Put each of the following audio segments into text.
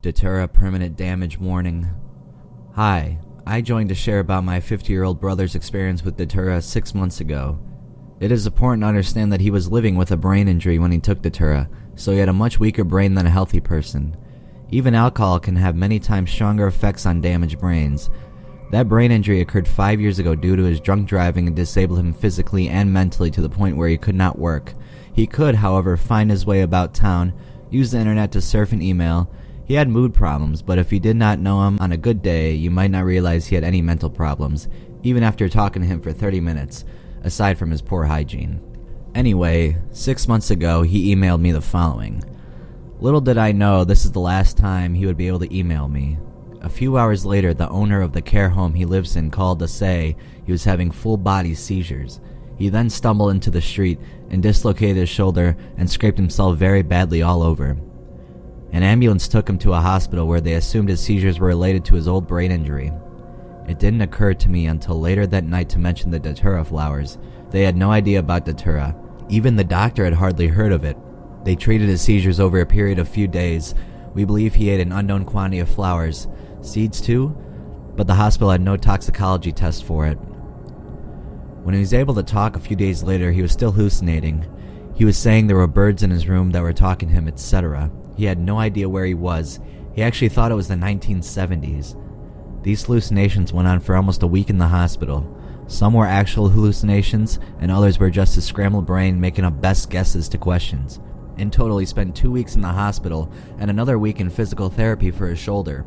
Datura permanent damage warning. Hi, I joined to share about my 50-year-old brother's experience with Datura 6 months ago. It is important to understand that he was living with a brain injury when he took Datura, so he had a much weaker brain than a healthy person. Even alcohol can have many times stronger effects on damaged brains. That brain injury occurred 5 years ago due to his drunk driving and disabled him physically and mentally to the point where he could not work. He could, however, find his way about town, use the internet to surf and email. He had mood problems, but if you did not know him on a good day, you might not realize he had any mental problems, even after talking to him for 30 minutes, aside from his poor hygiene. Anyway, 6 months ago, he emailed me the following. Little did I know this is the last time he would be able to email me. A few hours later, the owner of the care home he lives in called to say he was having full-body seizures. He then stumbled into the street and dislocated his shoulder and scraped himself very badly all over. An ambulance took him to a hospital where they assumed his seizures were related to his old brain injury. It didn't occur to me until later that night to mention the Datura flowers. They had no idea about Datura. Even the doctor had hardly heard of it. They treated his seizures over a period of few days. We believe he ate an unknown quantity of flowers. Seeds too? But the hospital had no toxicology test for it. When he was able to talk a few days later, he was still hallucinating. He was saying there were birds in his room that were talking to him, etc. He had no idea where he was. He actually thought it was the 1970s. These hallucinations went on for almost a week in the hospital. Some were actual hallucinations, and others were just his scrambled brain making up best guesses to questions. In total, he spent 2 weeks in the hospital and another week in physical therapy for his shoulder.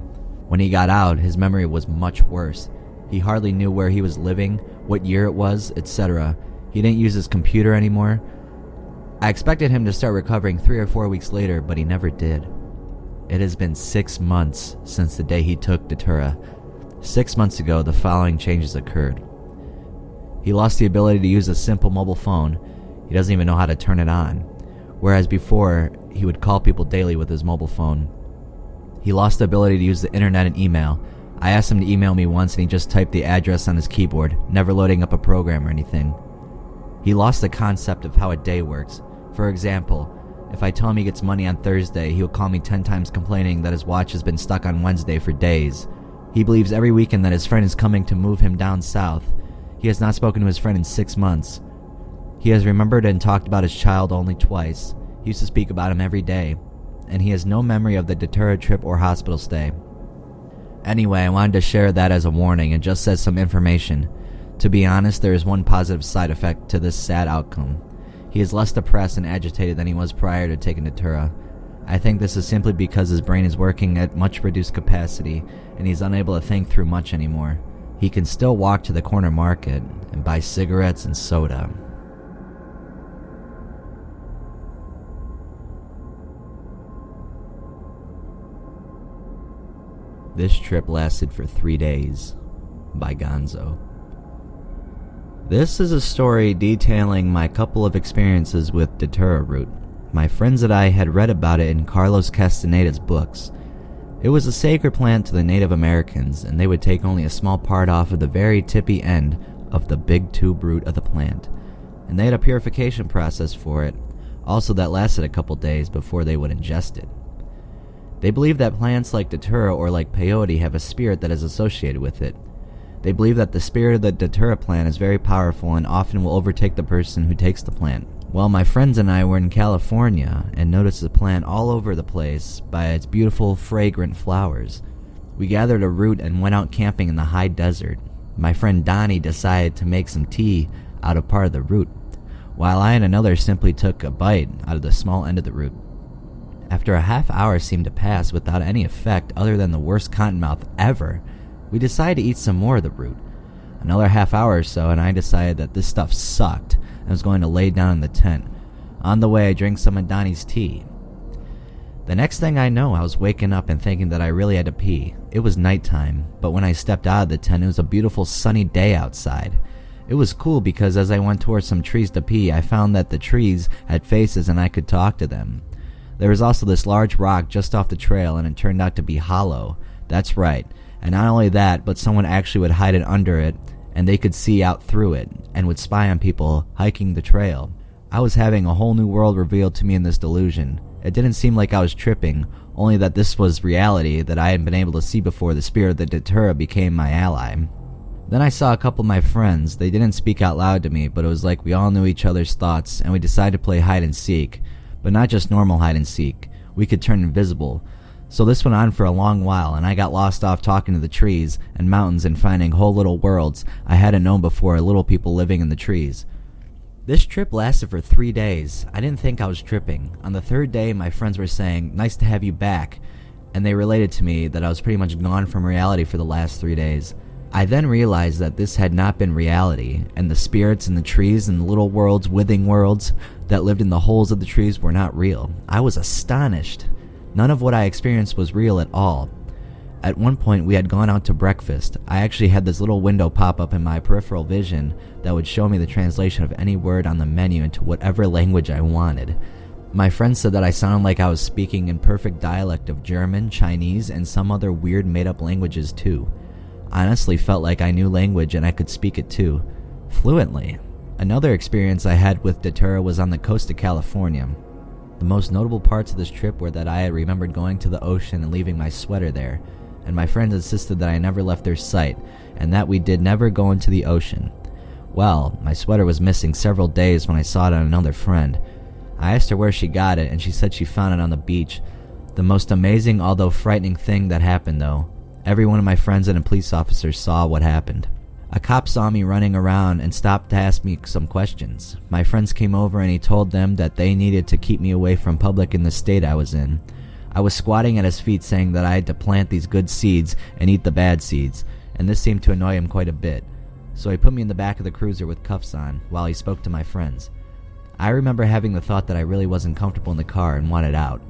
When he got out, his memory was much worse. He hardly knew where he was living, what year it was, etc. He didn't use his computer anymore. I expected him to start recovering 3 or 4 weeks later, but he never did. It has been 6 months since the day he took Datura. 6 months ago, the following changes occurred. He lost the ability to use a simple mobile phone. He doesn't even know how to turn it on. Whereas before, he would call people daily with his mobile phone. He lost the ability to use the internet and email. I asked him to email me once and he just typed the address on his keyboard, never loading up a program or anything. He lost the concept of how a day works. For example, if I tell him he gets money on Thursday, he will call me 10 times complaining that his watch has been stuck on Wednesday for days. He believes every weekend that his friend is coming to move him down south. He has not spoken to his friend in 6 months. He has remembered and talked about his child only twice. He used to speak about him every day. And he has no memory of the Datura trip or hospital stay. Anyway, I wanted to share that as a warning and just as some information. To be honest, there is one positive side effect to this sad outcome. He is less depressed and agitated than he was prior to taking Datura. I think this is simply because his brain is working at much reduced capacity and he's unable to think through much anymore. He can still walk to the corner market and buy cigarettes and soda. This trip lasted for 3 days, by Gonzo. This is a story detailing my couple of experiences with Datura root. My friends and I had read about it in Carlos Castaneda's books. It was a sacred plant to the Native Americans, and they would take only a small part off of the very tippy end of the big tube root of the plant. And they had a purification process for it, also that lasted a couple days before they would ingest it. They believe that plants like Datura or like peyote have a spirit that is associated with it. They believe that the spirit of the Datura plant is very powerful and often will overtake the person who takes the plant. Well, my friends and I were in California and noticed the plant all over the place by its beautiful, fragrant flowers. We gathered a root and went out camping in the high desert. My friend Donnie decided to make some tea out of part of the root, while I and another simply took a bite out of the small end of the root. After a half hour seemed to pass without any effect other than the worst cottonmouth ever, we decided to eat some more of the root. Another half hour or so and I decided that this stuff sucked and was going to lay down in the tent. On the way I drank some of Donnie's tea. The next thing I know, I was waking up and thinking that I really had to pee. It was nighttime, but when I stepped out of the tent it was a beautiful sunny day outside. It was cool because as I went towards some trees to pee, I found that the trees had faces and I could talk to them. There was also this large rock just off the trail and it turned out to be hollow. That's right. And not only that, but someone actually would hide it under it and they could see out through it and would spy on people hiking the trail. I was having a whole new world revealed to me in this delusion. It didn't seem like I was tripping, only that this was reality that I hadn't been able to see before the spirit of the Datura became my ally. Then I saw a couple of my friends. They didn't speak out loud to me, but it was like we all knew each other's thoughts, and we decided to play hide and seek. But not just normal hide and seek. We could turn invisible. So this went on for a long while, and I got lost off talking to the trees and mountains and finding whole little worlds I hadn't known before, little people living in the trees. This trip lasted for 3 days. I didn't think I was tripping. On the third day, my friends were saying, "Nice to have you back," and they related to me that I was pretty much gone from reality for the last 3 days. I then realized that this had not been reality, and the spirits in the trees and the little worlds, withing worlds, that lived in the holes of the trees were not real. I was astonished. None of what I experienced was real at all. At one point, we had gone out to breakfast. I actually had this little window pop up in my peripheral vision that would show me the translation of any word on the menu into whatever language I wanted. My friend said that I sounded like I was speaking in perfect dialect of German, Chinese, and some other weird made-up languages too. I honestly felt like I knew language and I could speak it too, fluently. Another experience I had with Datura was on the coast of California. The most notable parts of this trip were that I had remembered going to the ocean and leaving my sweater there, and my friends insisted that I never left their sight, and that we did never go into the ocean. Well, my sweater was missing several days when I saw it on another friend. I asked her where she got it, and she said she found it on the beach. The most amazing, although frightening thing that happened though, every one of my friends and a police officer saw what happened. A cop saw me running around and stopped to ask me some questions. My friends came over and he told them that they needed to keep me away from public in the state I was in. I was squatting at his feet saying that I had to plant these good seeds and eat the bad seeds, and this seemed to annoy him quite a bit. So he put me in the back of the cruiser with cuffs on while he spoke to my friends. I remember having the thought that I really wasn't comfortable in the car and wanted out.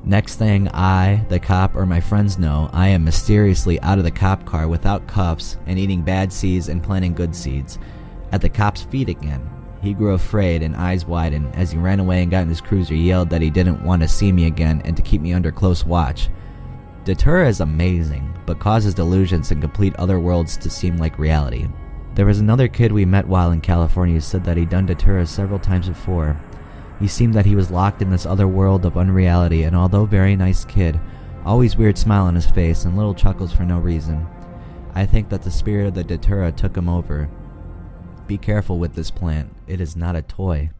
Next thing I, the cop, or my friends know, I am mysteriously out of the cop car without cuffs and eating bad seeds and planting good seeds. At the cop's feet again. He grew afraid and eyes widened. As he ran away and got in his cruiser, he yelled that he didn't want to see me again and to keep me under close watch. Datura is amazing, but causes delusions and complete other worlds to seem like reality. There was another kid we met while in California who said that he'd done Datura several times before. He seemed that he was locked in this other world of unreality, and although very nice kid, always weird smile on his face and little chuckles for no reason. I think that the spirit of the Datura took him over. Be careful with this plant. It is not a toy.